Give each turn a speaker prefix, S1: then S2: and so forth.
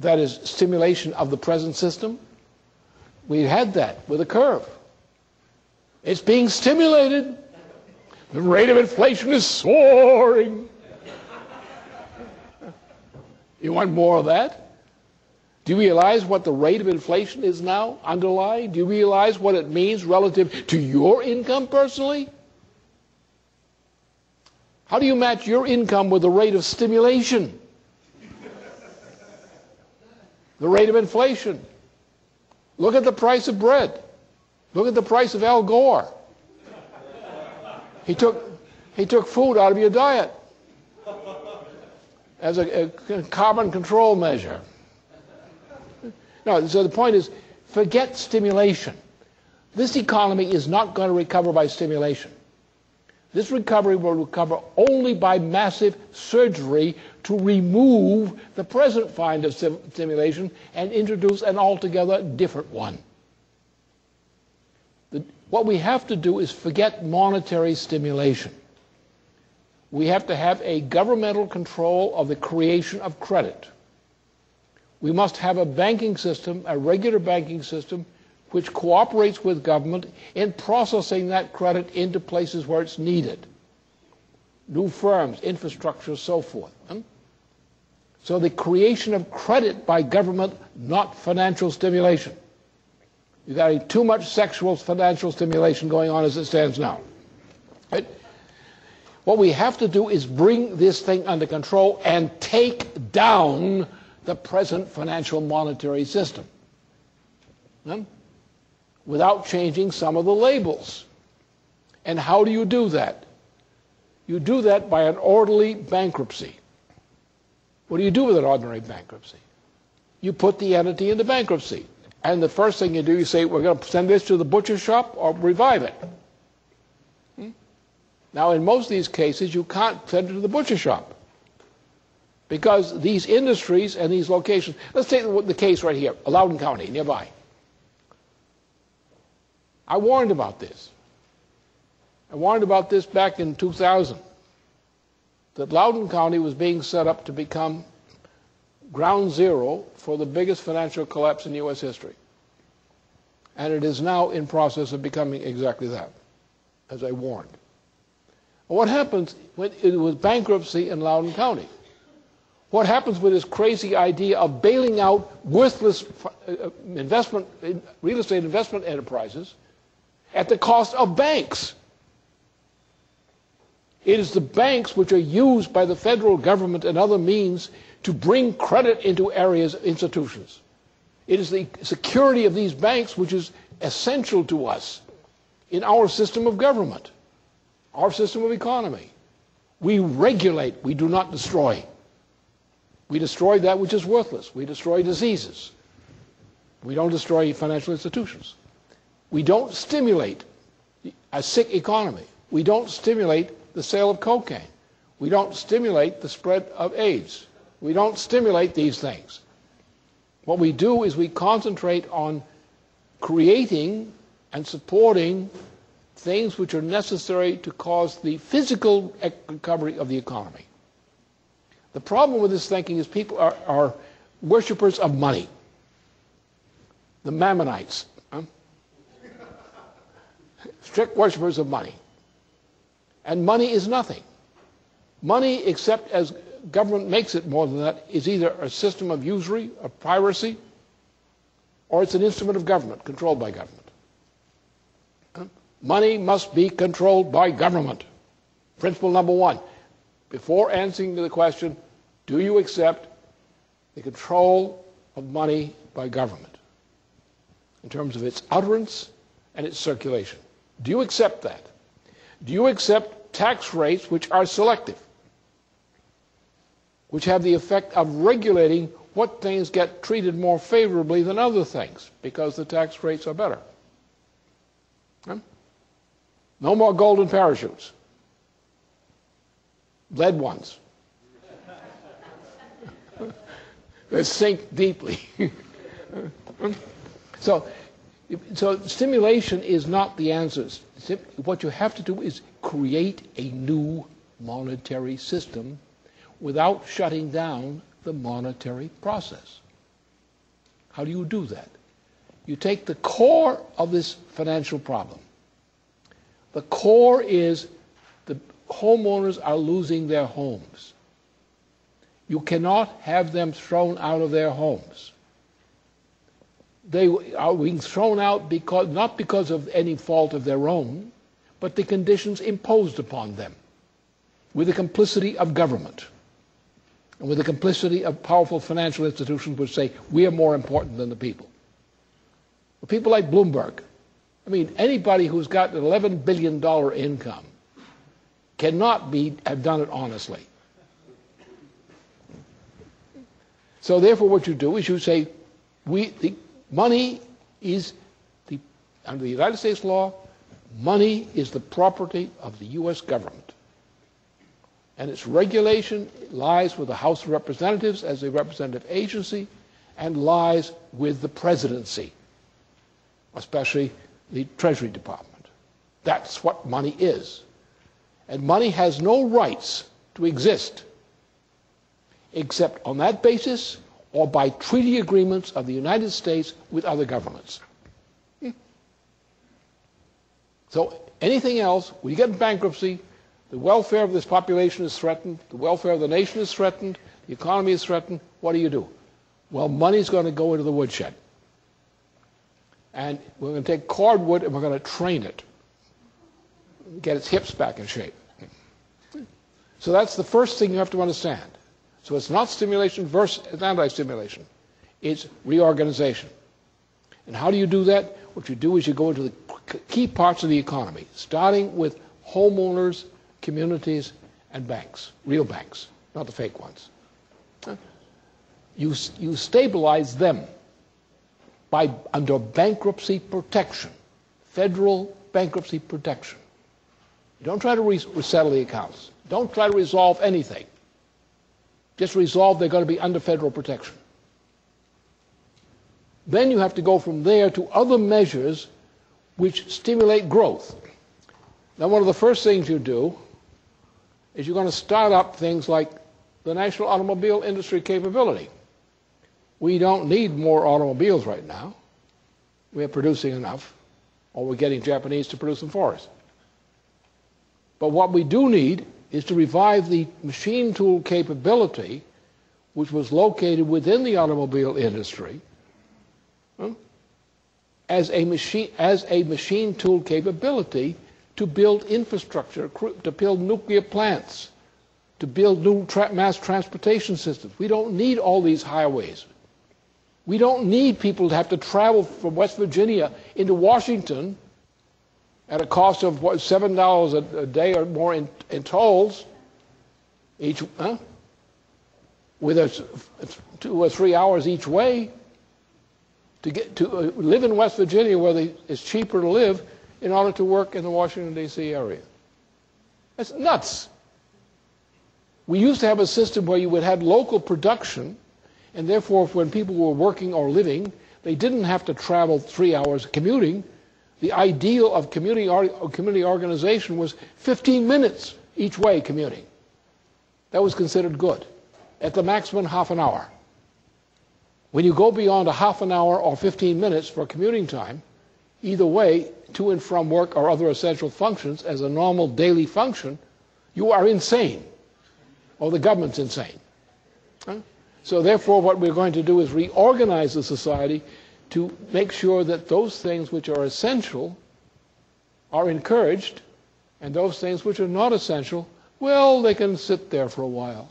S1: that is stimulation of the present system. We had that with a curve. It's being stimulated. The rate of inflation is soaring. You want more of that? Do you realize what the rate of inflation is now underlying? Do you realize what it means relative to your income personally? How do you match your income with the rate of stimulation? The rate of inflation. Look at the price of bread. Look at the price of Al Gore. He took food out of your diet as a carbon control measure. No, so the point is, forget stimulation. This economy is not going to recover by stimulation. This recovery will recover only by massive surgery to remove the present kind of stimulation and introduce an altogether different one. What we have to do is forget monetary stimulation. We have to have a governmental control of the creation of credit. We must have a banking system, a regular banking system, which cooperates with government in processing that credit into places where it's needed. New firms, infrastructure, so forth. So the creation of credit by government, not financial stimulation. You've got too much sexual financial stimulation going on as it stands now. Right? What we have to do is bring this thing under control and take down the present financial monetary system without changing some of the labels. And how do you do that? You do that by an orderly bankruptcy. What do you do with an ordinary bankruptcy? You put the entity into bankruptcy. And the first thing you do, you say, we're going to send this to the butcher shop or revive it. Now, in most of these cases, you can't send it to the butcher shop because these industries and these locations, let's take the case right here, Loudoun County, nearby. I warned about this. I warned about this back in 2000, that Loudoun County was being set up to become ground zero for the biggest financial collapse in U.S. history. And it is now in process of becoming exactly that, as I warned. What happens when it was bankruptcy in Loudoun County? What happens with this crazy idea of bailing out worthless real estate investment enterprises at the cost of banks? It is the banks which are used by the federal government and other means to bring credit into areas, institutions. It is the security of these banks which is essential to us in our system of government, our system of economy. We regulate, we do not destroy. We destroy that which is worthless. We destroy diseases. We don't destroy financial institutions. We don't stimulate a sick economy. We don't stimulate the sale of cocaine. We don't stimulate the spread of AIDS. We don't stimulate these things. What we do is we concentrate on creating and supporting things which are necessary to cause the physical recovery of the economy. The problem with this thinking is people are worshippers of money. The Mammonites. Strict worshippers of money. And money is nothing. Money, except as government makes it more than that, is either a system of usury, of piracy, or it's an instrument of government, controlled by government. Money must be controlled by government. Principle number one. Before answering the question, do you accept the control of money by government in terms of its utterance and its circulation? Do you accept that? Do you accept tax rates which are selective, which have the effect of regulating what things get treated more favorably than other things because the tax rates are better? No more golden parachutes. Lead ones. They sink deeply. So stimulation is not the answer. What you have to do is create a new monetary system without shutting down the monetary process. How do you do that? You take the core of this financial problem. The core is the homeowners are losing their homes. You cannot have them thrown out of their homes. They are being thrown out because, not because of any fault of their own, but the conditions imposed upon them, with the complicity of government, and with the complicity of powerful financial institutions which say, we are more important than the people. People like Bloomberg, I mean, anybody who's got an $11 billion income cannot have done it honestly. So therefore what you do is you say, the money is, under the United States law, money is the property of the U.S. government. And its regulation lies with the House of Representatives as a representative agency and lies with the presidency, especially the Treasury Department. That's what money is. And money has no rights to exist except on that basis or by treaty agreements of the United States with other governments. So anything else, when you get in bankruptcy, the welfare of this population is threatened, the welfare of the nation is threatened, the economy is threatened. What do? Well, money's going to go into the woodshed. And we're going to take cordwood and we're going to train it, get its hips back in shape. So that's the first thing you have to understand. So it's not stimulation versus anti-stimulation. It's reorganization. And how do you do that? What you do is you go into the key parts of the economy, starting with homeowners, communities, and banks, real banks, not the fake ones. You stabilize them under bankruptcy protection, federal bankruptcy protection. You don't try to resettle the accounts. Don't try to resolve anything. Just resolve they're going to be under federal protection. Then you have to go from there to other measures which stimulate growth. Now, one of the first things you do is you're going to start up things like the national automobile industry capability. We don't need more automobiles right now. We're producing enough, or we're getting Japanese to produce them for us. But what we do need is to revive the machine tool capability which was located within the automobile industry as a machine tool capability to build infrastructure, to build nuclear plants, to build new mass transportation systems. We don't need all these highways. We don't need people to have to travel from West Virginia into Washington at a cost of what, $7 a day or more in tolls each, with 2 or 3 hours each way to get to live in West Virginia where it's cheaper to live in order to work in the Washington, D.C. area. That's nuts. We used to have a system where you would have local production, and therefore when people were working or living, they didn't have to travel 3 hours commuting. The ideal of community organization was 15 minutes each way commuting. That was considered good. At the maximum, half an hour. When you go beyond a half an hour or 15 minutes for commuting time, either way, to and from work or other essential functions as a normal daily function, you are insane, or the government's insane. So therefore, what we're going to do is reorganize the society to make sure that those things which are essential are encouraged, and those things which are not essential, well, they can sit there for a while.